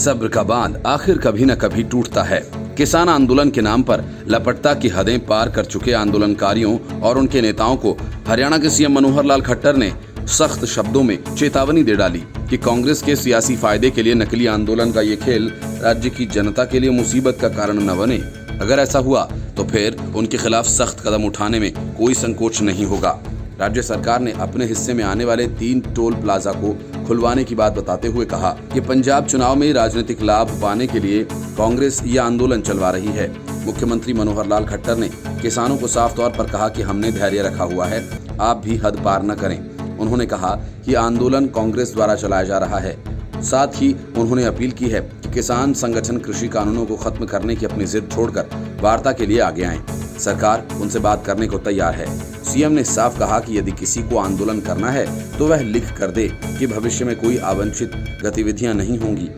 सब्र का बांध आखिर कभी न कभी टूटता है। किसान आंदोलन के नाम पर लापरवाही की हदें पार कर चुके आंदोलनकारियों और उनके नेताओं को हरियाणा के सीएम मनोहर लाल खट्टर ने सख्त शब्दों में चेतावनी दे डाली कि कांग्रेस के सियासी फायदे के लिए नकली आंदोलन का ये खेल राज्य की जनता के लिए मुसीबत का कारण न बने। अगर ऐसा हुआ तो फिर उनके खिलाफ सख्त कदम उठाने में कोई संकोच नहीं होगा। राज्य सरकार ने अपने हिस्से में आने वाले 3 टोल प्लाजा को खुलवाने की बात बताते हुए कहा कि पंजाब चुनाव में राजनीतिक लाभ पाने के लिए कांग्रेस यह आंदोलन चलवा रही है। मुख्यमंत्री मनोहर लाल खट्टर ने किसानों को साफ तौर पर कहा कि हमने धैर्य रखा हुआ है, आप भी हद पार न करें। उन्होंने कहा कि आंदोलन कांग्रेस द्वारा चलाया जा रहा है। साथ ही उन्होंने अपील की है कि किसान संगठन कृषि कानूनों को खत्म करने की अपनी जिद छोड़कर वार्ता के लिए आगे आएं। सरकार उनसे बात करने को तैयार है। सीएम ने साफ कहा कि यदि किसी को आंदोलन करना है तो वह लिख कर दे कि भविष्य में कोई अवांछित गतिविधियां नहीं होंगी।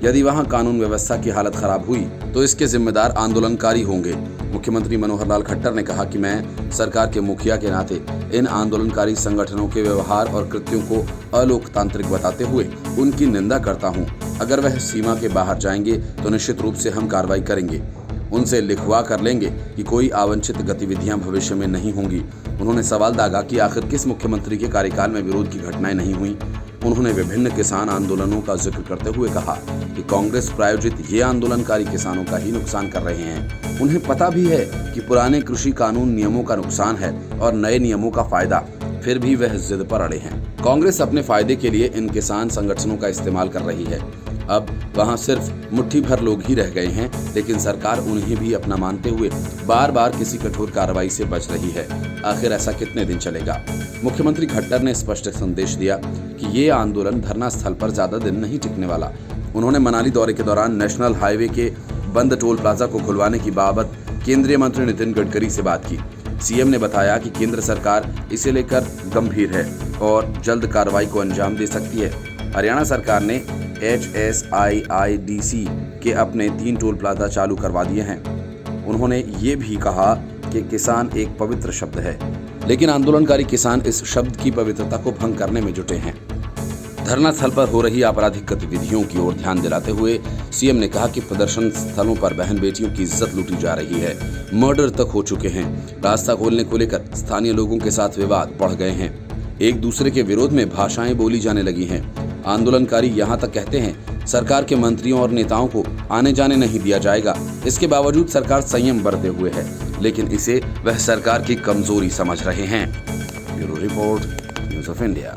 यदि वहां कानून व्यवस्था की हालत खराब हुई तो इसके जिम्मेदार आंदोलनकारी होंगे। मुख्यमंत्री मनोहर लाल खट्टर ने कहा कि मैं सरकार के मुखिया के नाते इन आंदोलनकारी संगठनों के व्यवहार और कृत्यों को अलोकतांत्रिक बताते हुए उनकी निंदा करता हूं। अगर वह सीमा के बाहर जाएंगे तो निश्चित रूप से हम कार्रवाई करेंगे। उनसे लिखवा कर लेंगे कि कोई अवांछित गतिविधियां भविष्य में नहीं होंगी। उन्होंने सवाल दागा कि आखिर किस मुख्यमंत्री के कार्यकाल में विरोध की घटनाएं नहीं हुई। उन्होंने विभिन्न किसान आंदोलनों का जिक्र करते हुए कहा कि कांग्रेस प्रायोजित ये आंदोलनकारी किसानों का ही नुकसान कर रहे हैं। उन्हें पता भी है कि पुराने कृषि कानून नियमों का नुकसान है और नए नियमों का फायदा, फिर भी वह जिद पर अड़े हैं। कांग्रेस अपने फायदे के लिए इन किसान संगठनों का इस्तेमाल कर रही है। अब वहां सिर्फ मुट्ठी भर लोग ही रह गए हैं, लेकिन सरकार उन्हें भी अपना मानते हुए बार बार किसी कठोर कार्रवाई से बच रही है। आखिर ऐसा कितने दिन चलेगा? मुख्यमंत्री खट्टर ने स्पष्ट संदेश दिया कि ये आंदोलन धरना स्थल पर ज्यादा दिन नहीं टिकने वाला। उन्होंने मनाली दौरे के दौरान नेशनल हाईवे के बंद टोल प्लाजा को खुलवाने की बाबत केंद्रीय मंत्री नितिन गडकरी से बात की। सीएम ने बताया कि केंद्र सरकार इसे लेकर गंभीर है और जल्द कार्रवाई को अंजाम दे सकती है। हरियाणा सरकार ने HSIIDC के अपने 3 टोल प्लाजा चालू करवा दिए हैं। उन्होंने ये भी कहा कि किसान एक पवित्र शब्द है, लेकिन आंदोलनकारी किसान इस शब्द की पवित्रता को भंग करने में जुटे हैं। धरना स्थल पर हो रही आपराधिक गतिविधियों की ओर ध्यान दिलाते हुए सीएम ने कहा कि प्रदर्शन स्थलों पर बहन बेटियों की इज्जत लूटी जा रही है, मर्डर तक हो चुके हैं। रास्ता खोलने को लेकर स्थानीय लोगों के साथ विवाद बढ़ गए हैं। एक दूसरे के विरोध में भाषाएं बोली जाने लगी हैं। आंदोलनकारी यहां तक कहते हैं सरकार के मंत्रियों और नेताओं को आने जाने नहीं दिया जाएगा। इसके बावजूद सरकार संयम बरते हुए है, लेकिन इसे वह सरकार की कमजोरी समझ रहे हैं। Bureau report, news of India.